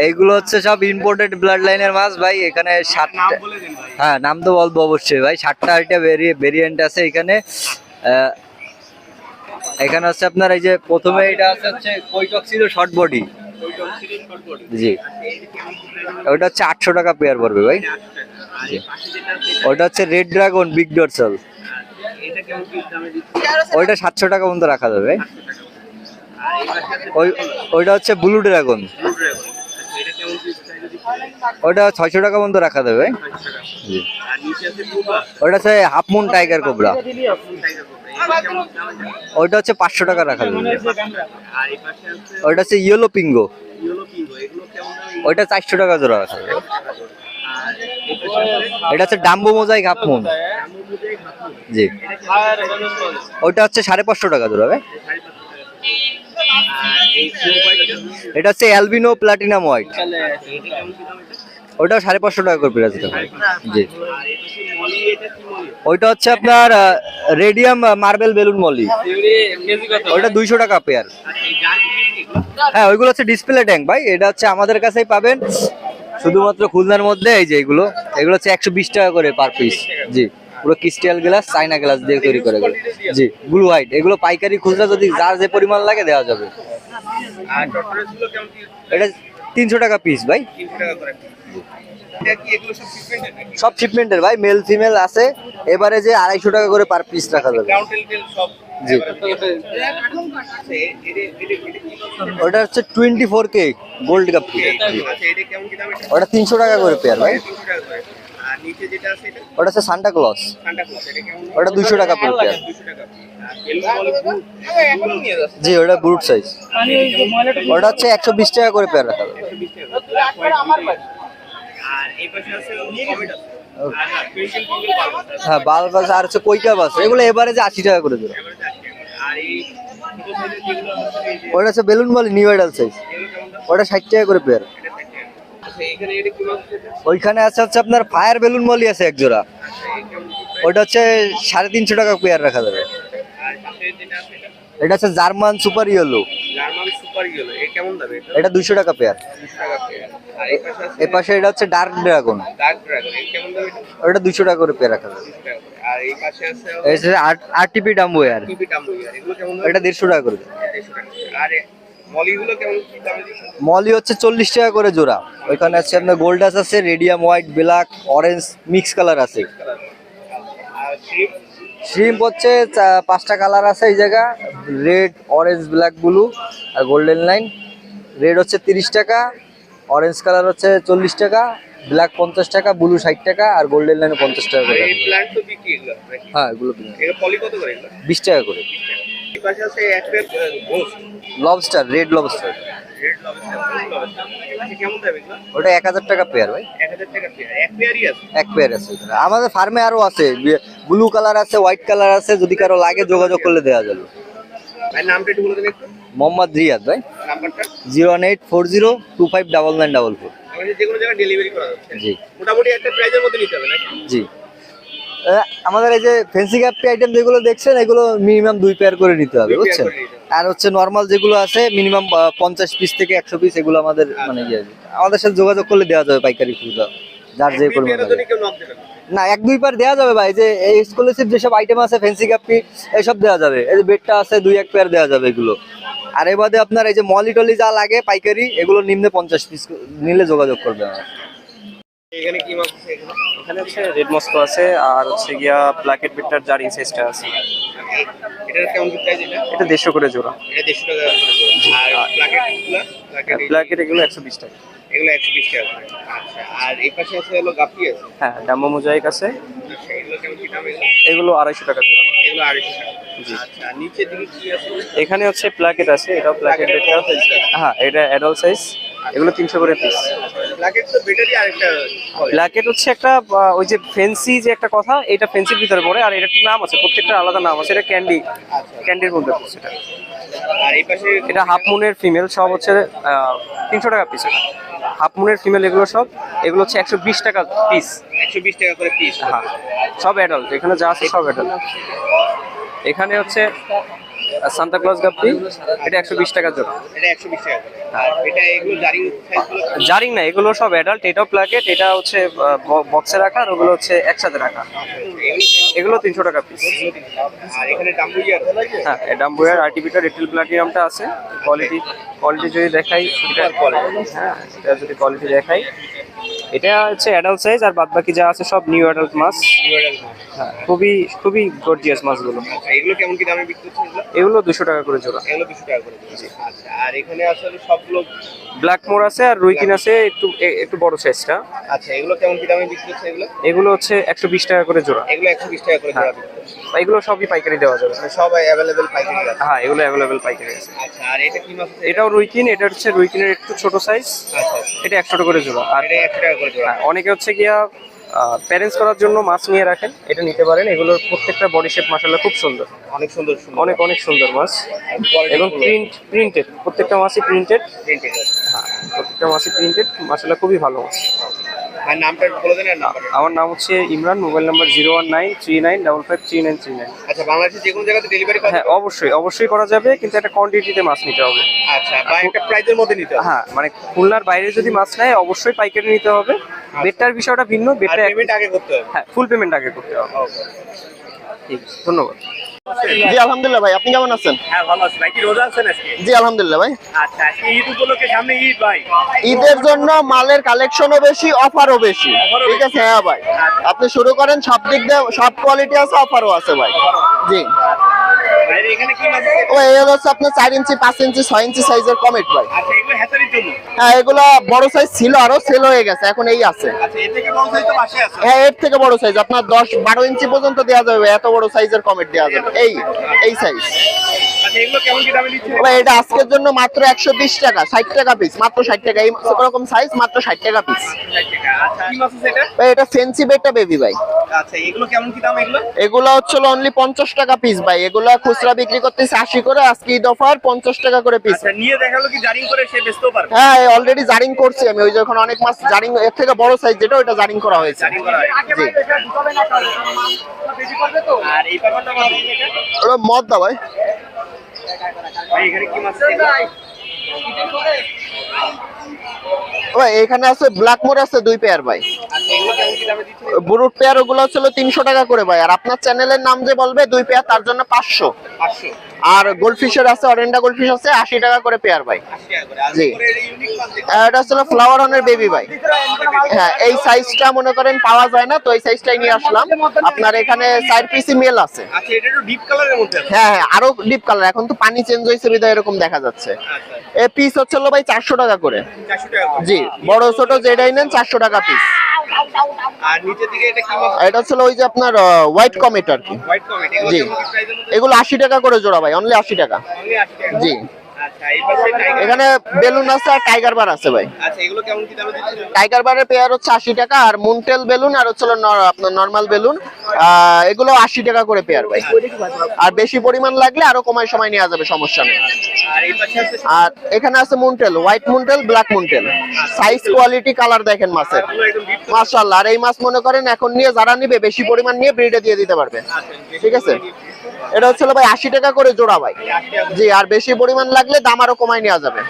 এইগুলো হচ্ছে সব ইম্পোর্টেড ব্লাড লাইনের মাছ ভাই। এখানে 7টা, হ্যাঁ নাম তো বলবো অবশ্যই ভাই। 7টা 8টা ভেরিয়েন্ট আছে এখানে। এখানে হচ্ছে আপনার এই যে প্রথমে এটা হচ্ছে কৈটক্সিডো শর্ট বডি। জি, ওটা হচ্ছে 800 টাকা পেয়ার পড়বে ভাই। ওটা হচ্ছে রেড ড্রাগন বিগ ডরসাল, ওইটা 700 টাকা পর্যন্ত রাখা যাবে। ওইটা হচ্ছে ব্লু ড্রাগন, ওইটা 600 টাকা পর্যন্ত রাখা যাবে। জি, ওইটা হচ্ছে হাফ মুন টাইগার কোবরা, ওইটা হচ্ছে 500 টাকা রাখা যাবে। ওইটা হচ্ছে ইয়েলো পিঙ্গো, ওইটা 400 টাকা জোড়া রাখা যাবে। এটা হচ্ছে ডাম্বো মোজাইক হাফ মুন। জি, ওইটা হচ্ছে 550 টাকা জোড়া ভাই। এটা হচ্ছে অ্যালবিনো প্লাটিনাম হোয়াইট, ওইটাও 550 টাকা করে প্রাইস। জি, ওইটা হচ্ছে আপনার রেডিয়াম মার্বেল বেলুন মলি, ওইটা 200 টাকা পেয়ার। হ্যাঁ, ওইগুলো হচ্ছে ডিসপ্লে ট্যাঙ্ক ভাই। এটা হচ্ছে আমাদের কাছেই পাবেন শুধুমাত্র খুলনার মধ্যে। এই যে এগুলো হচ্ছে 120 টাকা করে পার পিস। জি, পুরো ক্রিস্টাল গ্লাস, চাইনা গ্লাস দিয়ে তৈরি করে। জি, ব্লু হোয়াইট, এগুলো পাইকারি খুচরা যদি যার যে পরিমাণ লাগে দেওয়া যাবে। এটা 300 টাকা পিস ভাই। সব শিপমেন্টের ভাই, মেল ফিমেল আছে। এবারে যে 250 টাকা করে পার পিস রাখা যাবে। জি, ওটা হচ্ছে 24K গোল্ড কাপ, ওটা 300 টাকা করে পেয়ার ভাই। ওটা হচ্ছে সান্টা ক্লজ, ওটা 200 টাকা per পেয়ার। জি, ওটা ব্রুট সাইজ, ওটা হচ্ছে 120 টাকা করে পেয়ার রাখা যাবে। হ্যাঁ, বালবাস আর হচ্ছে কৈকাপ আছে, এগুলো এভারেজে 80 টাকা করে দেবে। ওটা হচ্ছে balloon Moli new adult size, ওটা 60 টাকা করে পেয়ার। ওইখানে আছে হচ্ছে আপনার ফায়ার বেলুন মলি আছে এক জোড়া, ওটা হচ্ছে 350 টাকা পেয়ার রাখা যাবে। এটা হচ্ছে জার্মান সুপার ইয়েলো, এটা 200 টাকা পেয়ার। এর পাশে এটা হচ্ছে ডার্ক ড্রাগন, ওটা 200 টাকা করে পেয়ার রাখা যাবে। আরটিপি ডাম্বোয়ার, এটা 150 টাকা করে। মলি হচ্ছে 40 টাকা করে জোড়া। ওইখানে আছে আপনার গোল্ডাস আছে, radium white, black, orange mix colour আছে। শ্রিম্প হচ্ছে 5টা কালার আছে এই জায়গা, রেড, অরেঞ্জ, ব্ল্যাক, ব্লু আর গোল্ডেন লাইন। রেড হচ্ছে 30 টাকা, অরেঞ্জ কালার হচ্ছে 40 টাকা, ব্ল্যাক 50 টাকা, ব্লু 60 টাকা আর গোল্ডেন লাইন 50 টাকা করে। হ্যাঁ, এগুলো 20 টাকা করে। লবস্টার, রেড লবস্টার, ওটা 1000 টাকা পেয়ার ভাই। এক পেয়ার আছে। আমাদের ফার্মে আরো আছে, ব্লু কালার আছে, হোয়াইট কালার আছে, যদি কারো লাগে যোগাযোগ করলে দেওয়া যাবে। মোহাম্মদ রিয়াদ ভাই, 01840259944। জি, জি। আমাদের এই যে ফেন্সি ক্যাপি আইটেম যেগুলো দেখছেন, এগুলো মিনিমাম 2 পেয়ার করে নিতে হবে, বুঝছেন। আর হচ্ছে নর্মাল যেগুলো আছে মিনিমাম 50 পিস থেকে 100 পিস, এগুলো আমাদের মানে আমাদের সাথে যোগাযোগ করলে দেওয়া যাবে পাইকারি খুচরা, যার যে পরিমাণ না 1-2 পেয়ার দেওয়া যাবে ভাই। যে এই এক্সক্লুসিভ যেসব আইটেম আছে ফেন্সি ক্যাপি, এইসব দেওয়া যাবে। এই যে বেডটা আছে 2-1 পেয়ার দেওয়া যাবে এগুলো। আর এর বাদে আপনার এই যে মলি টলি যা লাগে পাইকারি, এগুলো নিম্নে 50 পিস নিলে যোগাযোগ করবে। এখানে কি মাছ আছে? এখানে হচ্ছে রেড মস্কো আছে, আর হচ্ছে গিয়া ব্ল্যাকেট বিটার জারি সাইজটা আছে। এটার কেমন প্রাইস? এটা 150 করে জোড়া। এটা 150 টাকা করে জোড়া। আর ব্ল্যাকেট এগুলো 120 টাকা। এগুলো 120 টাকা করে। আচ্ছা, আর এই পাশে আছে হলো গাপ্পি আছে। হ্যাঁ, ডাম্বো মোজাইক আছে। আচ্ছা, এগুলো কেমন কি দাম? এগুলো 250 টাকা জোড়া। এগুলো 250 টাকা। জি। আচ্ছা, নিচে দিকে কি আছে? এখানে হচ্ছে প্ল্যাকেট আছে, এটাও প্ল্যাকেট বিটার। হ্যাঁ, এটা অ্যাডাল্ট সাইজ। এগুলো 300 করে পিস। প্ল্যাকেট তো বেটারই। আরেকটা প্ল্যাকেট হচ্ছে একটা ওই যে ফেন্সি যে একটা কথা, এটা ফেন্সির ভিতরে পড়ে, আর এর একটা নাম আছে, প্রত্যেকটা আলাদা নাম আছে। এটা ক্যান্ডি, ক্যান্ডির মধ্যে পড়ছে এটা। আর এই পাশে এটা হাফ মুনের ফিমেল, সব হচ্ছে 300 টাকা পিস। হাফ মুনের ফিমেল এগুলো সব, এগুলো হচ্ছে 120 টাকা পিস। 120 টাকা করে পিস। হ্যাঁ, সব অ্যাডাল্ট। এখানে যা আছে সব অ্যাডাল্ট। এখানে হচ্ছে আর সান্তা ক্লজ গাপ্পি এটা 120 টাকা জোড়া। এটা 120 টাকা করে। আর এটা এগুলো জারিং সাইজগুলো জারিং না, এগুলো সব অ্যাডাল্ট, এটাও প্লাকেট, এটা হচ্ছে বক্সে রাখা, আর ওগুলো হচ্ছে একসাথে রাখা। এগুলো 300 টাকা পিস। আর এখানে ডাম্বুইয়ার হ্যাঁ, ডাম্বুয়ার আর্টিফিটার রিটেল প্লাটিনামটা আছে। কোয়ালিটি যদি দেখাই, এটা হ্যাঁ, এটা যদি কোয়ালিটি দেখাই, এটা হচ্ছে অ্যাডাল্ট সাইজ, আর বাদ বাকি যা আছে সব নিউ অ্যাডাল্ট মাছ। হ্যাঁ, খুবই গর্জিয়াস মাছগুলো। এগুলো কেমন কি দামে বিক্রি হচ্ছে? এগুলো 200 টাকা করে জোড়া। এগুলো 200 টাকা করে। আচ্ছা, আর এখানে আসলে সবগুলো ব্ল্যাক মোর আছে আর রুইকিন আছে, একটু বড় সাইজটা। আচ্ছা, এগুলো কেমন কি দামে বিক্রি হচ্ছে? এগুলো হচ্ছে 120 টাকা করে জোড়া। এগুলো 120 টাকা করে জোড়া বিক্রি হচ্ছে। এগুলো সবই পাইকারি দেওয়া যাবে। মানে সব অ্যাভেলেবল পাইকারি আছে। হ্যাঁ, এগুলো অ্যাভেলেবেল পাইকারি আছে। আচ্ছা, আর এটা কি মাছ আছে? এটাও রুইকিন, এটা হচ্ছে রুইকিনের একটু ছোট সাইজ। আচ্ছা, এটা 100 টাকা করে জোড়া। আর এটা 100 টাকা করে জোড়া। হ্যাঁ, অনেকে হচ্ছে গিয়া প্যারেন্টস করার জন্য মাছ নিয়ে রাখেন, এটা নিতে পারেন। এগুলোর প্রত্যেকটা বডি শেপ মাশাআল্লাহ খুব সুন্দর, অনেক সুন্দর অনেক সুন্দর মাছ, এবং প্রিন্টেড, প্রত্যেকটা মাছই প্রিন্টেড। হ্যাঁ, প্রত্যেকটা মাছই প্রিন্টেড, মাশাআল্লাহ খুবই ভালো মাছ। আর নামটা বলে দেন। নাম্বার আমার নাম হচ্ছে ইমরান, মোবাইল নাম্বার 0193955553939। আচ্ছা, বাংলাদেশের যে কোনো জায়গাতে ডেলিভারি করা? হ্যাঁ, অবশ্যই করা যাবে, কিন্তু একটা কোয়ান্টিটিতে মাছ নিতে হবে। আচ্ছা, বা একটা প্রাইজের মধ্যে নিতে হবে? হ্যাঁ, মানে খুলনার বাইরে যদি মাছ নেয় অবশ্যই পাইকারি নিতে হবে। বেডটার বিষয়টা ভিন্ন, বেডটা পেমেন্ট আগে করতে হবে। হ্যাঁ, ফুল পেমেন্ট আগে করতে হবে। ঠিক আছে, ধন্যবাদ। জি আলহামদুলিল্লাহ ভাই, আপনি কেমন আছেন? হ্যাঁ, ভালো আছি ভাই। কি রোজা আছেন আজকে? জি আলহামদুলিল্লাহ ভাই। আচ্ছা, আজকে ঈদ উপলক্ষে, সামনে ঈদ ভাই। ঈদের জন্য মালের কালেকশনও বেশি, অফারও বেশি। ঠিক আছে, হ্যাঁ ভাই, আপনি শুরু করেন। সব দিক দিয়ে সব কোয়ালিটি আছে, অফারও আছে ভাই। জি, ভাই এখানে কি মাছ আছে? ও এই হচ্ছে আপনার 4 ইঞ্চি, 5 ইঞ্চি, 6 ইঞ্চি সাইজের কমেট ভাই। আচ্ছা, এগুলো হ্যাচারির জন্য? হ্যাঁ, এগুলো বড় সাইজ ছিল, আরো সেল হয়ে গেছে, এখন এই আছে। আচ্ছা, এর থেকে বড় সাইজ তো পাশে আছে? হ্যাঁ, এর থেকে বড় সাইজ আপনার 10-12 ইঞ্চি পর্যন্ত দেওয়া যাবে, এত বড় সাইজের কমেট দেওয়া যাবে। এই সাইজ আচ্ছা, এগুলো কেমন কি দামে দিচ্ছেন? ভাই, এটা আজকের জন্য মাত্র 120 টাকা, 60 টাকা পিস, মাত্র 60 টাকা। এই রকম সাইজ মাত্র 60 টাকা পিস। 60 টাকা। আচ্ছা, কি মাছ আছে এটা? ভাই এটা ফেন্সি বেটা বেবি ভাই। আচ্ছা, এগুলো কেমন কি দাম? এগুলো হচ্ছে অনলি 50 টাকা পিস ভাই। এগুলো খুচরা বিক্রি করতেছে 80 করে, আজকে ঈদ অফার 50 টাকা করে পিস। আচ্ছা, নিয়ে দেখালো কি জারিং করে সে বেচতেও পারবে? হ্যাঁ, অলরেডি জারিং করছি আমি। ওই যখন অনেক মাছ জারিং, এর থেকে বড় সাইজ যেটা, ওইটা জারিং করা হয়েছে। জারিং করা হয়। জি। আর এই পাখাটা মাছ এটা? ওটা মদ দা ভাই। ভাই এখানে কি মাছ আছে? ভাই এখানে আছে ব্ল্যাক মোর আছে 2 পেয়ার ভাই। আচ্ছা, এগুলো কেমন কি দামে দিচ্ছেন? ব্রুট পেয়ার ওগুলো হচ্ছে 300 টাকা করে ভাই। আর আপনার চ্যানেলের নাম যে বলবে 2 পেয়ার, তার জন্য 500। 500। আর গোল্ডফিশের আছে, অরেন্ডা গোল্ডফিশ আছে 80 টাকা করে পেয়ার ভাই। 80 টাকা করে। আর জি। উপরে এই ইউনিক মাছ দেখুন। এটা হচ্ছে ফ্লাওয়ার অনের বেবি ভাই। হ্যাঁ, এই সাইজটা মনে করেন পাওয়া যায় না, তো এই সাইজটাই নিয়ে আসলাম। আপনার এখানে 4 পিসি মেল আছে। আচ্ছা, এটা একটু ডিপ কালারের মধ্যে আছে। হ্যাঁ, আরো ডিপ কালার, এখন তো পানি চেঞ্জ হয়েছে বিধায় এরকম দেখা যাচ্ছে। আচ্ছা, এই পিস হচ্ছে ভাই 400 টাকা করে। 400 টাকা করে। জি, বড় ছোট যেটাই নেন 400 টাকা পিস। আর নিচের দিকে এটা কি মাছ? এটা হচ্ছে ওই যে আপনার হোয়াইট কমেট আর কি। White comet. এগুলো জি। কেমন কি প্রাইসের মধ্যে? এগুলো 80 টাকা করে জোড়া ভাই, অনলি 80 টাকা। only 80 টাকা। জি। আচ্ছা, এই পাশে টাইগার। এখানে বেলুন আছে আর টাইগার বার আছে ভাই। আচ্ছা, এগুলো কেমন কি দামে দিচ্ছেন? টাইগার বারের পেয়ার হচ্ছে 80 টাকা, আর মুনটেল বেলুন আর হচ্ছে আপনার নরমাল বেলুন, এগুলো 80 টাকা করে পেয়ার ভাই। আর বেশি পরিমাণ লাগলে আরো কমায় সময় নেওয়া যাবে, সমস্যা নেই। আর এই পাশে আছে আর এখানে আছে মুনটেল, white মুনটেল, black মুনটেল। Size, quality, colour দেখেন মাছের, এগুলো একদম ডিপ। মাশাআল্লাহ। আর এই মাছ মনে করেন এখন নিয়ে যারা নিবে বেশি পরিমাণ নিয়ে ব্রিডে দিয়ে দিতে পারবে। ঠিক আছে, এটা হচ্ছে ভাই 80 টাকা করে জোড়া ভাই। জি, আর বেশি পরিমাণ লাগলে দাম আরো কমায় নেওয়া যাবে।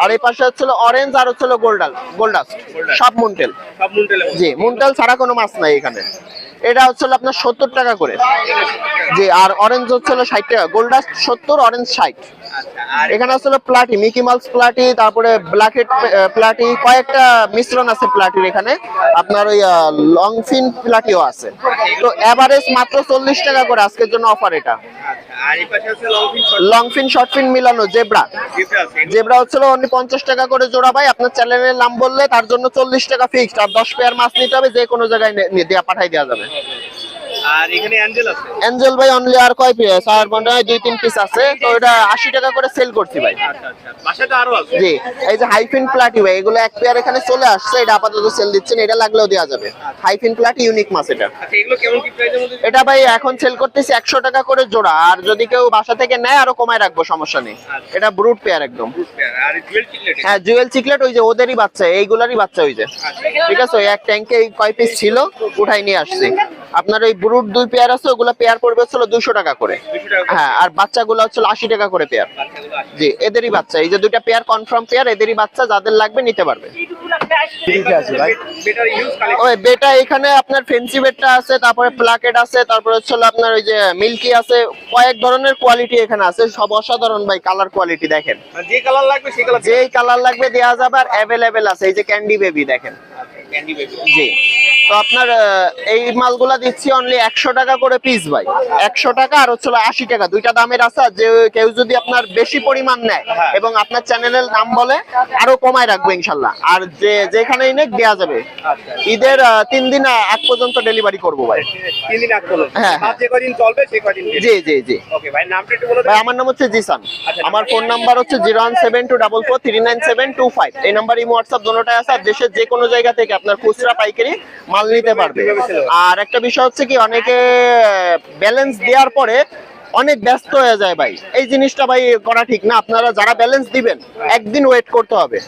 আর এই পাশে হচ্ছে অরেঞ্জ আর হচ্ছে গোল্ডাস্ট, সব মুনটেল। সব মুন্ডেলে। জি, মুনটেল ছাড়া কোনো মাছ নাই এখানে। এটা হচ্ছে আপনার 70 টাকা করে। জি, আর অরেঞ্জ হচ্ছে 60 টাকা। Gold dust 70, orange 60। আচ্ছা, আর এখানে হচ্ছে প্লাটি, মিকি মাউস প্লাটি, তারপরে ব্ল্যাকহেড প্লাটি, কয়েকটা মিশ্রণ আছে প্লাটির এখানে। আপনার ওই লং ফিন প্লাটিও আছে। তো এভারেজ মাত্র 40 টাকা করে আজকের জন্য অফার এটা। আচ্ছা, আর এই পাশে আছে long fin. Long fin, short fin মিলানো জেব্রা। জিব্রা আছে। জেব্রা হচ্ছে অনলি 50 টাকা করে জোড়া ভাই। আপনার চ্যানেলের নাম বললে তার জন্য 40 টাকা ফিক্সড। আর 10 পেয়ার মাছ নিতে হবে, যে কোনো জায়গায় পাঠাই দেওয়া যাবে। আর এখানে অ্যাঞ্জেল আছে। এঞ্জেল ভাই অনলি আর কয় পিস? আর মনে হয় 2-3 পিস আছে, তো এটা 80 টাকা করে সেল করছি ভাই। আচ্ছা, আচ্ছা, বাসাটা আরো আছে। জি, এই যে হাইফিন প্লাটি ভাই, এগুলো এক পেয়ার এখানে চলে আসছে, এটা আপাতত সেল দিচ্ছেন, এটা লাগলেও দেওয়া যাবে। হাইফিন প্লাটি ইউনিক মাছ এটা। আচ্ছা, এগুলো কেমন কি প্রাইসের মধ্যে? এটা ভাই এখন সেল করতেছি 100 টাকা করে জোড়া। আর যদি কেউ বাসা থেকে নেয় আরো কমায় রাখবো, সমস্যা নেই। এটা ব্রুট পেয়ার একদম। আর জুয়েল চিকলেট। হ্যাঁ, জুয়েল চিকলেট, ওই যে ওদেরই বাচ্চা, এইগুলারই বাচ্চা ওই যে। ঠিক আছে, ওই এক ট্যাঙ্কে কয় পিস ছিল, উঠাই নিয়ে আসছি। আপনার ওই ব্রুড 2 পেয়ার আছে, ওগুলো পেয়ার পড়বে হচ্ছে 200 টাকা করে। 200 টাকা হ্যাঁ, আর বাচ্চাগুলো হচ্ছে 80 টাকা করে পেয়ার। বাচ্চাগুলো আসে। জি, এদেরই বাচ্চা, এই যে দুইটা পেয়ার কনফার্ম পেয়ার, এদেরই বাচ্চা, যাদের লাগবে নিতে পারবে। Better use collection. ওই বেটা এখানে আপনার ফেন্সি বেটটা আছে, তারপরে প্লাকেট আছে, তারপরে হচ্ছে আপনার ওই যে মিল্কি আছে, কয়েক ধরনের কোয়ালিটি এখানে আছে, সব অসাধারণ ভাই, কালার কোয়ালিটি দেখেন, যে কালার লাগবে সেই কালার। যেই কালার লাগবে দেওয়া যাবে, আর অ্যাভেলেবেল আছে। এই যে ক্যান্ডি বেবি দেখেন। Candy baby. জি, তো আপনার এই মালগুলা দিচ্ছি অনলি 100 টাকা করে পিস ভাই, 100 টাকা আর হচ্ছে 80 টাকা, দুইটা দামের আছে। আর যে কেউ যদি আপনার বেশি পরিমাণ নেয় এবং আপনার চ্যানেলের নাম বলে, আরো কমায় রাখবো ইনশাল্লাহ। আর যে যেখানেই নেক দেওয়া যাবে। ঈদের 3 দিন আগ পর্যন্ত ডেলিভারি করবো ভাই। 3 দিন আগ পর্যন্ত। হ্যাঁ, আর যে কদিন চলবে সেই কদিন। জি জি জি। ওকে ভাই, নামটা একটু বলে ভাই দেন। আমার নাম হচ্ছে জিসান, আমার ফোন নাম্বার হচ্ছে 01724439725। এই নাম্বার ইমো হোয়াটসঅ্যাপ দুটোটাই আছে। আর দেশের যে কোনো জায়গা থেকে আপনার খুচরা পাইকারি মাল নিতে পারবে। আর একটা বিষয় হচ্ছে কি, অনেকে ব্যালেন্স দেওয়ার পরে অনেক ব্যস্ত হয়ে যায় ভাই, এই জিনিসটা ভাই করা ঠিক না। আপনারা যারা ব্যালেন্স দিবেন, একদিন ওয়েট করতে হবে।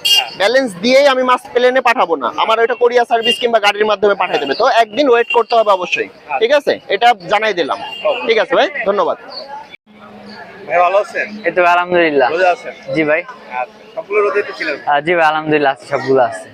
ব্যালেন্স দিয়েই আমি মাছ প্লেনে পাঠাবো না, আমার ওইটা কোরিয়ার সার্ভিস কিংবা গাড়ির মাধ্যমে পাঠিয়ে দেবে। তো একদিন ওয়েট করতে হবে অবশ্যই, ঠিক আছে? এটা জানাই দিলাম। ঠিক আছে ভাই, ধন্যবাদ। ভাই ভালো আছেন? এই তো আলহামদুলিল্লাহ। রোজা আছেন? জি ভাই। আচ্ছা, সবগুলো রোজাই তো ছিলেন? জি ভাই, আলহামদুলিল্লাহ আছে, সবগুলো আছে।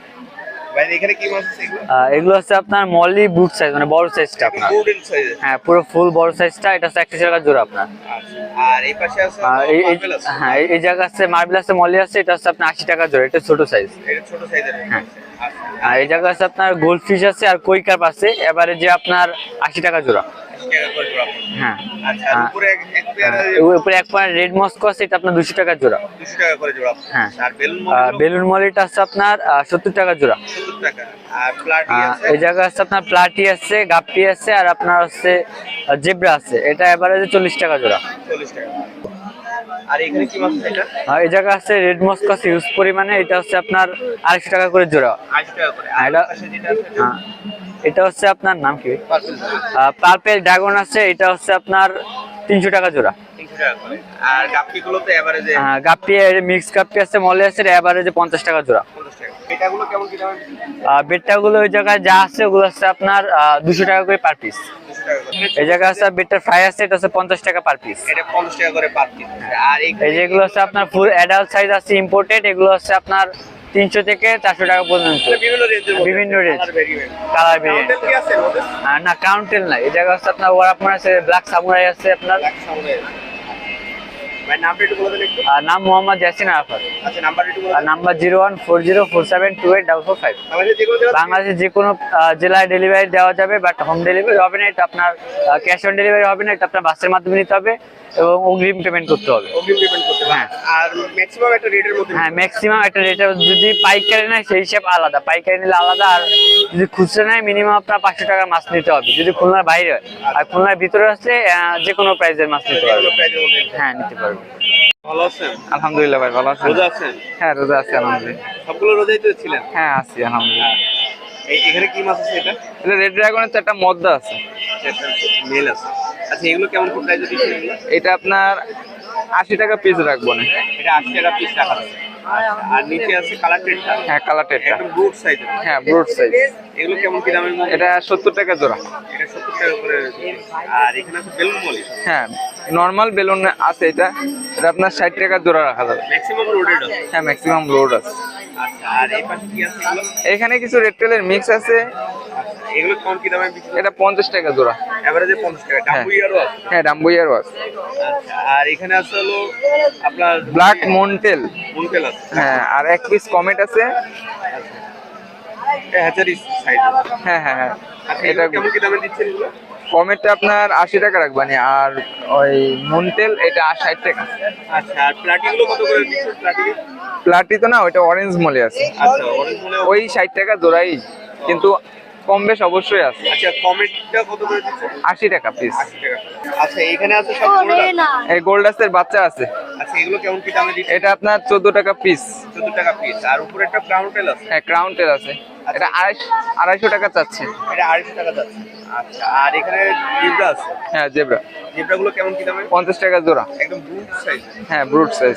ভাই এখানে কি মাছ আছে এগুলো? এগুলো হচ্ছে আপনার মলি বুট সাইজ, মানে বড় সাইজটা আপনার। গোল্ডেন সাইজের। হ্যাঁ, পুরো ফুল বড় সাইজটা, এটা হচ্ছে 100 টাকা জোড়া আপনার। আচ্ছা, আর এই পাশে আছে মার্বেল আছে। হ্যাঁ, এই জায়গা আছে মার্বেল আছে, মলি আছে, এটা হচ্ছে আপনার 80 টাকা জোড়া, এটা ছোট সাইজ। এটা ছোট সাইজের। হ্যাঁ। আচ্ছা, আর এই জায়গা আছে আপনার গোল্ড ফিশ আছে আর কই কার্প আছে, এবারে যে আপনার 80 টাকা জোড়া। 80 টাকা করে জোড়া পড়বে। হ্যাঁ। আচ্ছা, আর উপরে এক পেয়ার উপরে এক পয়েন্ট রেড মস্কো আছে, এটা আপনার 200 টাকা জোড়া। 200 টাকা করে জোড়া পড়বে। হ্যাঁ। আর বেলুন মলি বেলুন মলিটা আছে আপনার 70 টাকা জোড়া। 70 টাকা। আর প্লাটি আছে। এই জায়গা আছে আপনার প্লাটি আছে, গাপ্পি আছে, আর আপনার হচ্ছে জেব্রা আছে, এটা এভারেজে 40 টাকা জোড়া। 40 টাকা। আর এখানে কি মাছ আছে এটা? এই জায়গা আছে রেড মস্কো আছে হিউজ পরিমাণে, এটা হচ্ছে আপনার 250 টাকা করে জোড়া। 80 টাকা করে। আর এটা- পাশে যেটা আছে এটা এটা হচ্ছে আপনার নাম কি? পার্পল। পার্পেল ড্রাগন আছে, এটা হচ্ছে আপনার 300 টাকা জোড়া। 300 টাকা করে। আর গাপ্পিগুলো তো এভারেজে গাপ্পি মিক্স গাপ্পি আছে, মলে আছে, এভারেজে 50 টাকা জোড়া। 50 টাকা। এটাগুলো কেমন কি দাম? বেটটাগুলো ওই জায়গায় যা আছে ওগুলো হচ্ছে আপনার 200 টাকা করে পার পিস। 200 টাকা করে। এই জায়গায় আছে বেটটার ফ্রাই আছে, এটা হচ্ছে 50 টাকা পার পিস। এটা 50 টাকা করে পার পিস। আর এখানে এই যেগুলো হচ্ছে আপনার ফুল অ্যাডাল্ট সাইজ আছে ইম্পোর্টেড, এগুলো হচ্ছে আপনার 300 থেকে 400 টাকা পর্যন্ত। বিভিন্ন রেঞ্জের মধ্যে বিভিন্ন range। Colour variant. কালার কাউন্টেল কি আছে এর মধ্যে? না, কাউন্টেল না। এই জায়গা হচ্ছে আপনার ওয়ারাপমান আছে, ব্ল্যাক সামুরাই আছে আপনার। Black samurai. ভাই নামটা একটু বলে দেন একটু। নাম মোহাম্মদ ইয়াসিন আরাফাত। আচ্ছা, নাম্বার একটু বলে আর দেন। নাম্বার 014047284445। আমাদের যে কোনো জায়গা বাংলাদেশের যে কোনো জেলায় ডেলিভারি দেওয়া যাবে, বাট হোম ডেলিভারি হবে না, এটা আপনার ক্যাশ অন ডেলিভারি হবে না, এটা আপনার বাসের মাধ্যমে নিতে হবে এবং অগ্রিম পেমেন্ট করতে হবে। অগ্রিম পেমেন্ট করতে হবে। হ্যাঁ। আর ম্যাক্সিমাম একটা রেটের মধ্যে। হ্যাঁ, ম্যাক্সিমাম একটা রেটে, যদি পাইকারি নেয় সেই হিসাব আলাদা, পাইকারি নিলে আলাদা। আর যদি খুচরা নেয় মিনিমাম আপনার 500 টাকার মাছ নিতে হবে, যদি খুলনার বাইরে হয়। আর খুলনার ভিতরে আসলে যে কোনো প্রাইসের মাছ নিতে যে পারবে। কোনো প্রাইজের মধ্যে। হ্যাঁ, নিতে পারবে। ভালো আছেন? আলহামদুলিল্লাহ ভাই, ভালো আছেন? রোজা আছেন? হ্যাঁ, রোজা আছি আলহামদুলিল্লাহ। সবগুলো রোজাই তো ছিলেন? হ্যাঁ, আছি আলহামদুলিল্লাহ। এখানে কি মাছ আছে এটা? এটা রেড ড্রাগনের 4টা মদ্দা আছে। মেল আছে। আচ্ছা, এগুলো কেমন কি প্রাইসে দিচ্ছেন এগুলো? এটা আপনার 80 টাকা পিস রাখবো না। এটা 80 টাকা পিস রাখা আছে। আর নিচে আছে কালার টেডটা। হ্যাঁ, কালার টেটটা। একদম ব্রুড সাইজের। হ্যাঁ, ব্রুড সাইজ। এগুলো কেমন কি দামের মধ্যে? এটা 70 টাকা জোড়া। এটা 70 টাকা করে। আর এখানে আছে বেলুন মলি। হ্যাঁ, নরমাল বেলুন আছে, এটা এটা আপনার 60 টাকা জোড়া রাখা যাবে। ম্যাক্সিমাম লোডেড আছে। হ্যাঁ, ম্যাক্সিমাম লোড আছে। আচ্ছা, আর এই পাশে কি আছে এগুলো? এখানে কিছু রেড টেলের মিক্স আছে, এগুলো কেমন কি দামে বিক্রি? এটা 50 টাকা জোড়া। এভারেজে 50 টাকা। ডাম্বুইয়ারও আছে। হ্যাঁ, ডাম্বুইয়ারও আছে। আচ্ছা, আর এখানে আছে হলো আপনার ব্ল্যাক মন্টেল। মুনটেল আছে। হ্যাঁ, আর এক পিস কমেট আছে। এটা হ্যাচারি সাইজ। হ্যাঁ হ্যাঁ হ্যাঁ, আচ্ছা, এটা এটা কেমন কি দামে দিচ্ছেন এগুলো? কমেটটা আপনার 80 টাকা রাখবানি, আর ওই মন্টেল এটা 60 টাকা। আচ্ছা, আর প্লাটিগুলো কত করে দিচ্ছেন? প্লাটি? প্লাটি তো না, ওইটা অরেঞ্জ মলে আছে। আচ্ছা, অরেঞ্জ মনে। ওই 60 টাকা জোড়াই, কিন্তু কম বেশ অবশ্যই আছে। আচ্ছা, কমেটটা কত করে দিচ্ছেন? 80 টাকা পিস। 80 টাকা। আচ্ছা, এখানে আছে সব গোল্ড। এই গোল্ডাসের বাচ্চা আছে, আচ্ছা, এগুলো কেমন কি দামে দিচ্ছেন? এটা আপনার 14 টাকা পিস। 14 টাকা পিস। আর উপরে একটা ব্রাউন টেল আছে। হ্যাঁ, ক্রাউন টেল আছে, এটা 250 টাকা চাচ্ছে। এটা 250 টাকা যাচ্ছে। আচ্ছা, আর এখানে জিব্রা আছে। হ্যাঁ, জেব্রা জিব্রাগুলো কেমন কি দামে? 50 টাকা জোড়া। একদম ব্রুড সাইজ। হ্যাঁ, ব্রুড সাইজ,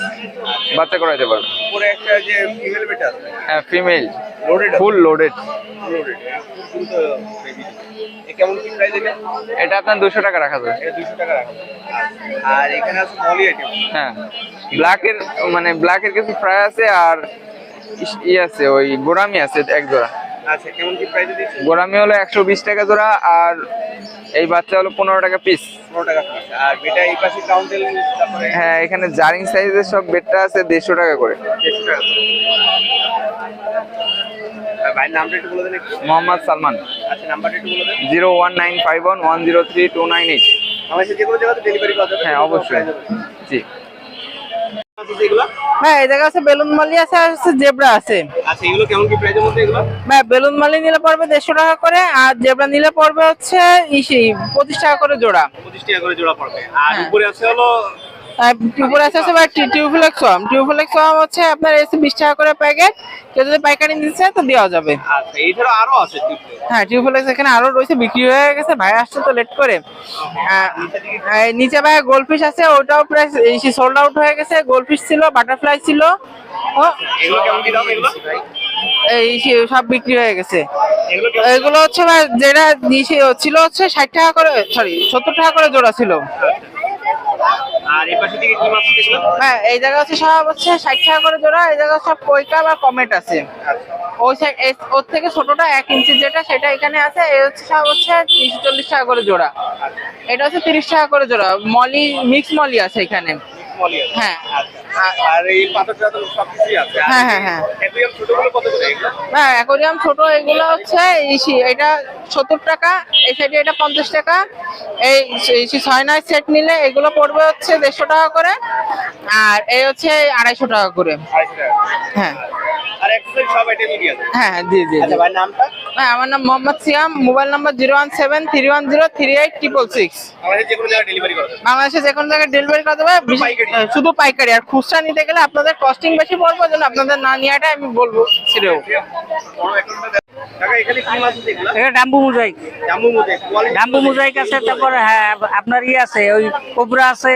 বাচ্চা করাইতে পারবে। উপরে একটা যে ফিমেল বেটা আছে। হ্যাঁ, female, loaded. Full loaded. Loaded. খুব দ্রুত বেবি। কেমন কি প্রাইস এটা? এটা আপনার 200 টাকা রাখা যাবে। এটা 200 টাকা রাখা যাবে। আর এখানে আছে মলি আইটেম। হ্যাঁ, ব্ল্যাকের কিছু ফ্রাই আছে আর আছে ওই গোরামি আছে এক জোড়া। আচ্ছা, কেমন কি প্রাইসে দিচ্ছেন? গোরামি হলো 120 টাকা জোড়া আর এই বাচ্চা হলো 15 টাকা পিস। 15 টাকা piece। আর বেটা এই পাশে কাউন্টেল, তারপরে হ্যাঁ, এখানে জারিং সাইজের সব বেডটা আছে 150 টাকা করে। 150 টাকা। আর ভাইয়ের নামটা একটু বলে দেন একটু। মোহাম্মদ সালমান। আচ্ছা, নাম্বারটা একটু বলে দেন। 01951103298। আমাদের যে কোনো জায়গাতে ডেলিভারি করা যাবে? হ্যাঁ, অবশ্যই। জি। আছে যেগুলো? হ্যাঁ, এই জায়গা আছে বেলুন মালি আছে আর হচ্ছে জেব্রা আছে। আচ্ছা, এগুলো কেমন কি প্রাইসের মধ্যে এগুলো? ভাই বেলুন মালি নিলে পড়বে 150 টাকা করে, আর জেব্রা নিলে পড়বে হচ্ছে 25 টাকা করে জোড়া। 25 টাকা করে জোড়া পড়বে। আর হ্যাঁ। উপরে আছে হলো আর উপরে আছে ভাই টিউবফ্লেক্স হচ্ছে আপনার এসে 20 টাকা করে প্যাকেট। কেউ যদি পাইকারি নিতে চায় তো দেওয়া যাবে। আচ্ছা, এছাড়া আরো আছে টিপস। হ্যাঁ, টিউবফ্লেক্স এখানে আরো রয়েছে, বিক্রি হয়ে গেছে, ভাই আসছে তো লেট করে। এই নিচে ভাই গোল্ডফিশ আছে, ওটাও প্রায় সোল্ড আউট হয়ে গেছে। গোল্ডফিশ ছিল, বাটারফ্লাই ছিল, এগুলো কেমন কি দাম এগুলো? এই সব বিক্রি হয়ে গেছে। এগুলো কেমন? এগুলো হচ্ছে ভাই যেটা ছিল হচ্ছে 60 টাকা করে, সরি 70 টাকা করে জোড়া ছিল। আর এই পাশে দিকে কি মাছ আছে এগুলো? হ্যাঁ, এই জায়গা হচ্ছে সব হচ্ছে 60 টাকা করে জোড়া। এই জায়গা সব পয়কা বা কমেট আছে। আচ্ছা, ওই সাইড ওর থেকে ছোটটা 1 ইঞ্চি যেটা সেটা এখানে আছে। এই হচ্ছে সব হচ্ছে 30-40 টাকা করে জোড়া। এটা হচ্ছে 30 টাকা করে জোড়া। মলি মিক্স মলি আছে এখানে। মলি আছে। হ্যাঁ। আচ্ছা। আর এই পাথর টাথর সবকিছুই আছে। আর হ্যাঁ, হ্যাঁ, হ্যাঁ। অ্যাকুয়ারিয়াম ছোটগুলো কত করে এগুলো? হ্যাঁ, অ্যাকোরিয়াম ছোট এগুলো হচ্ছে এটা 70 টাকা, এই সাইডে এটা 50 টাকা। এই 6-9 সেট নিলে এগুলো পড়বে হচ্ছে 150 টাকা করে, আর এই হচ্ছে 250 টাকা করে। 250 টাকা। হ্যাঁ, আর অ্যাকসেসরি সব আইটেমই আছে। হ্যাঁ, জি জি জি। আচ্ছা, ভাই নামটা? হ্যাঁ, আমার নাম মোহাম্মদ সিয়াম, মোবাইল নাম্বার 01731038666। আমাদের যে কোনো জায়গায় ডেলিভারি করা যাবে। বাংলাদেশে যে কোনো জায়গায় ডেলিভারি করা যাবে, পাইকারি? শুধু পাইকারি। আর খুচরা নিতে গেলে আপনাদের কস্টিং বেশি পড়বে, জন্য আপনাদের না নেওয়াটা আমি বলবো ছেড়েও। বড় অ্যাকাউন্টটা দেন। কাকা, এখানে কি মাছ আছে এগুলো? এটা ডাম্বু মোজাইক। জাম্বু মধ্যে কোয়ালিটি ডাম্বু মোজাইক আছে, তারপরে হ্যাঁ আপনার আছে ওই কোবরা আছে।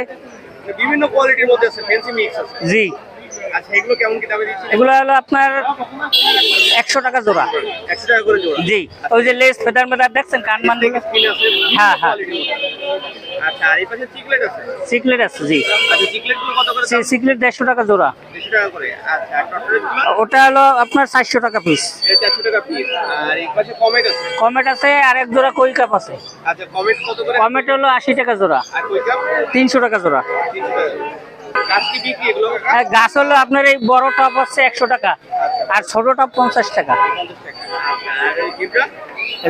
বিভিন্ন কোয়ালিটির মধ্যে আছে, ফ্যান্সি মিক্স আছে। জি, আচ্ছা, এগুলো কেমন কি দামে দিচ্ছেন? এগুলো হলো আপনার 100 টাকা জোড়া। 100 টাকা করে জোড়া। জি, ওই যে লেস ফেদার মেদার দেখছেন, কান মান থেকে স্কিন আছে, বিভিন্ন হ্যাঁ, হ্যাঁ। কোয়ালিটির মধ্যে। আচ্ছা, আর এই পাশে চিকলেট আছে। সিকলেট আছে। জি, আচ্ছা, চিকলেটগুলো কত করে দাম? সিকলেট 150 টাকা জোড়া। 200 টাকা করে। আচ্ছা, আর টর্টরেটগুলো? ওটা হলো আপনার 400 টাকা পিস। এটা 400 টাকা পিস। আর এই পাশে কমেট আছে। কমেট আছে, আর এক জোড়া কই কাপ আছে। আচ্ছা, কমেট কত করে? কমেট হলো 80 টাকা জোড়া। আর কই কাপ? 300 টাকা জোড়া। 300 টাকা। গাছ কি বিক্রি এগুলো কাকা? হ্যাঁ, গাছ হলো আপনার এই বড় টপ হচ্ছে 100 টাকা, আর ছোট টপ 50 টাকা। 50 টাকা। আচ্ছা, আর এই জিব্রা?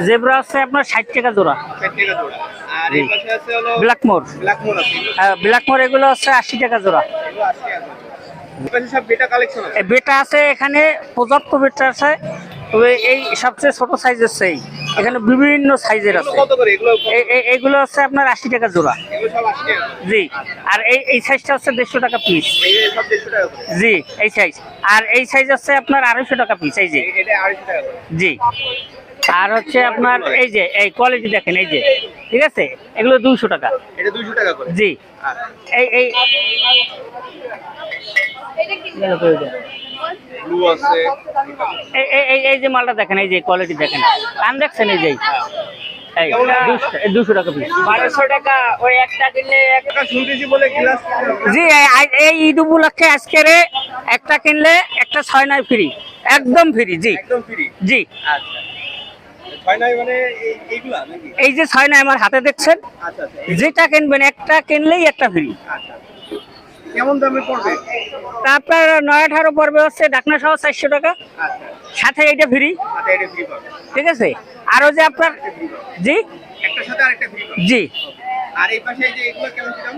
জেব্রা হচ্ছে আপনার 60 টাকা জোড়া। 60 টাকা জোড়া। আর এই পাশে আছে হলো ব্ল্যাকমোর। ব্ল্যাকমোর আছে। এগুলো ব্ল্যাকমোর এগুলো হচ্ছে 80 টাকা জোড়া। 80 টাকা। এই পাশে সব বেটা কালেকশন আছে। বেটা আছে এখানে, পর্যাপ্ত বেটা আছে। তবে এই সবচেয়ে ছোট সাইজের সেই এখানে বিভিন্ন সাইজের এগুলো আছে। কত করে এগুলো? এইগুলো হচ্ছে আপনার 80 টাকা জোড়া। এগুলো সব 80 টাকা করে। জি, আর এই সাইজটা হচ্ছে 150 টাকা পিস। এই যে সব 150 টাকা করে। জি, এই সাইজ। আর এই সাইজ হচ্ছে আপনার 250 টাকা পিস। এই যে এটা 250 টাকা করে। জি, আর হচ্ছে আপনার এই যে এই কোয়ালিটি দেখেন, এই যে ঠিক আছে, এগুলো 200 টাকা। এটা 200 টাকা করে। জি, আচ্ছা, এই ব্লু আছে। এই যে মালটা দেখেন, এই যে কোয়ালিটি দেখেন, কান দেখছেন, এই যে এই 200 টাকা পিস। 1200 টাকা। ওই একটা কিনলে টাকা শুনতেছি বলে গ্লাস জি, এই ঈদ উপলক্ষে আজকের একটা কিনলে একটা 6 ফ্রি, একদম ফ্রি। জি একদম ফ্রি। জি, আচ্ছা, 6 মানে এইগুলা নাকি? এই যে 6 আমার হাতে দেখছেন, আচ্ছা, আচ্ছা। যেটা কিনবেন একটা কিনলেই একটা ফ্রি। আচ্ছা, কেমন দামে পড়বে? তারপর 9-18 পড়বে হচ্ছে ঢাকনা সহ 400 টাকা, আচ্ছা, সাথে এইটা ফ্রি। আচ্ছা, এটা ফ্রি পাবে। ঠিক আছে, আরো যে আপনার জি একটার সাথে আরেকটা ফ্রি পাবে। জি, আর এই পাশে এই যে এগুলো কেমন কি দাম?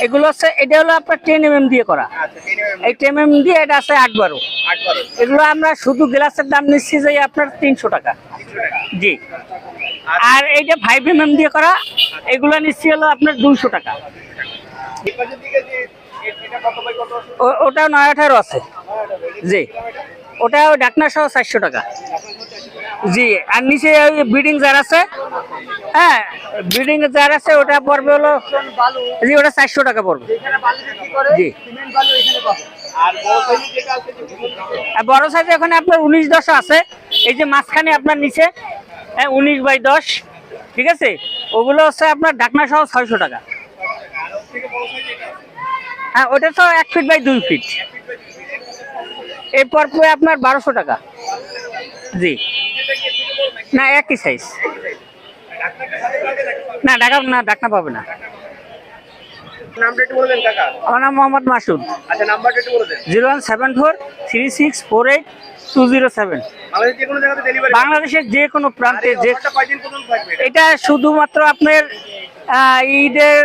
এগুলো হচ্ছে, এটা হলো আপনার 10 mm দিয়ে করা। আচ্ছা, 10 mm। এই 10 mm দিয়ে এটা আছে 8-12। 8 এগুলো আমরা শুধু গ্লাসের দাম নিচ্ছি যে আপনার 300 টাকা। 300 টাকা। জি, আর এইটা 5 mm দিয়ে করা, এগুলো নিচ্ছি হলো আপনার 200 টাকা। এই পাশের দিকে যে এটা কত বাই কত আছে? ওটাও 9-18 আছে। জি, ওটাও ঢাকনা সহ 400 টাকা। জি, আর নিচে ওই ব্রিডিং জার আছে, হ্যাঁ ব্রিডিং জার আছে, ওটা পড়বে হলো জি, ওটা 400 টাকা পড়বে। জি, আর বড় সাইজের যেটা আছে যে আর বড় সাইজ ওখানে আপনার 19-10 আছে। এই যে মাঝখানে আপনার নিচে 19/10, ঠিক আছে, ওগুলো হচ্ছে আপনার ঢাকনা সহ 600 টাকা। হ্যাঁ, ওটা তো 1 ফিট বাই 2 ফিট। এরপর পরে আপনার 1200 টাকা। জি, না একই সাইজ। না ঢাকনা পাবে না। নামটা একটু বলে দেন কাকা। আমার নাম মোহাম্মদ মাসুদ। আচ্ছা, নাম্বারটা একটু বলে দেন। 01743648207। বাংলাদেশের যে কোনো জায়গাতে ডেলিভারি। বাংলাদেশের যে কোনো প্রান্তে যে কয়দিন পর্যন্ত থাকবে এটা? এটা শুধুমাত্র আপনার ঈদের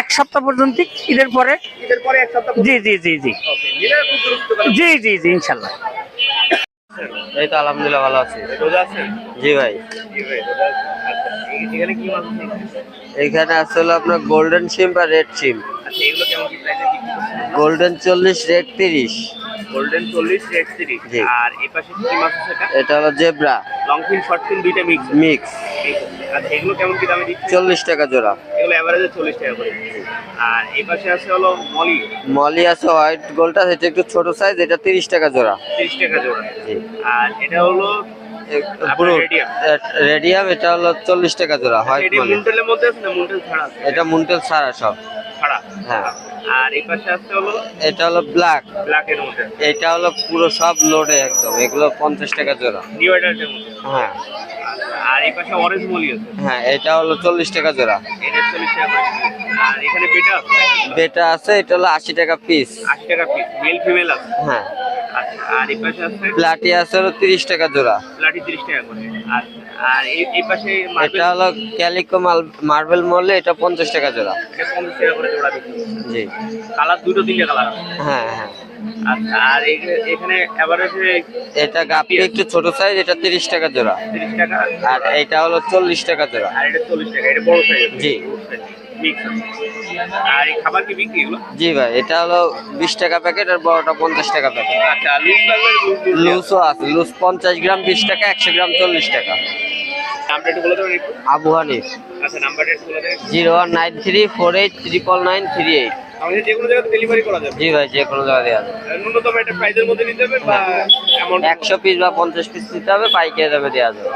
1 সপ্তাহ পর্যন্ত, ঈদের পরে। ঈদের পরে 1 সপ্তাহ। জি জি জি জি ওকে, নিলে খুব দ্রুত করে। জি জি জি ইনশাল্লাহ। এই তো আলহামদুলিল্লাহ ভালো আছি। রোজা আছেন? জি ভাই, জি ভাই, রোজা আছেন। আচ্ছা, এখানে কি মাছ আছে? এখানে আসলে আপনার গোল্ডেন শিম আর রেড শিম। আচ্ছা, এগুলো কেমন কি প্রাইসে বিক্রি করছেন? Golden 40, red 30। Golden 40, red 30। জি। আর এই পাশে কি মাছ আছে এটা? এটা হলো জেব্রা লং ফিন, শর্ট ফিন দুইটা মিক্স। মিক্স, আচ্ছা, এগুলো কেমন কি দামে দিচ্ছে? 40 টাকা জোড়া। এগুলো এভারেজে 40 টাকা করে। আর এই পাশে আছে হলো মলি, মলি আছে হোয়াইট গোল্ডটা, এটা একটু ছোট সাইজ, এটা 30 টাকা জোড়া। 30 টাকা জোড়া। জি। আর এটা হলো পুরো রেডিয়াম। রেডিয়াম, এটা হলো 40 টাকা জোড়া হোয়াইট এটি মলি। মুন্টেলের মধ্যে আছে না মুন্টেল ছাড়া আছে? এটা মুন্টেল ছাড়া সব। ছাড়া। হ্যাঁ। আর এই পাশে আছে হলো এটা হলো ব্ল্যাক, ব্ল্যাকের মধ্যে, এটা হলো পুরো সব লোডে একদম, এগুলো 50 টাকা জোড়া। নিউ অ্যাডাল্টের মধ্যে। হ্যাঁ আর এই পাশে অরেঞ্জ মলি আছে, হ্যাঁ, এটা হলো 40 টাকা জোড়া। এটা 40 টাকা করে। আর এখানে বেটা আছে, বেটা আছে, এটা হলো 80 টাকা পিস। 80 টাকা পিস, মেল ফিমেল আছে। হ্যাঁ। আচ্ছা, আর এই পাশে আছে প্লাটি আছে হলো 30 টাকা জোড়া। প্লাটি 30 টাকা করে। আচ্ছা, আর এই পাশে মার্বেল, এটা হলো ক্যালিকো মার্বেল মলে, এটা 50 টাকা জোড়া। এটা 50 টাকা করে জোড়া বিক্রি করছে। জি। কালার দুটো তিনটে কালার আছে। হ্যাঁ হ্যাঁ। আচ্ছা, আর এখানে এভারেজে এটা গাপি একটু ছোট সাইজ, এটা 30 টাকা জোড়া। 30 টাকা। আর এটা হলো 40 টাকা জোড়া। আর এটা 40 টাকা, এটা বড় সাইজ। জি। মিক্স আছে। আর এই খাবার কি বিক্রি এগুলো? জি ভাই, এটা হলো 20 টাকা প্যাকেট, আর বড়টা 50 টাকা প্যাকেট। আচ্ছা, লুজ লাগলে লুজ। লুজও আছে, লুজ 50 গ্রাম 20 টাকা, 100 গ্রাম 40 টাকা। নামটা একটু বলে দেবেন একটু? আবু হানিফ। আচ্ছা, নাম্বারটা একটু বলে দেবেন। 0193489938। আমাদের যে কোনো জায়গাতে ডেলিভারি করা যাবে? জি ভাই, যে কোনো জায়গায় দেওয়া যাবে। ন্যূনতম একটা প্রাইজের মধ্যে নিতে হবে বা অ্যামাউন্ট? 100 পিস বা 50 পিস নিতে হবে, পাইকারি দামে দেওয়া যাবে।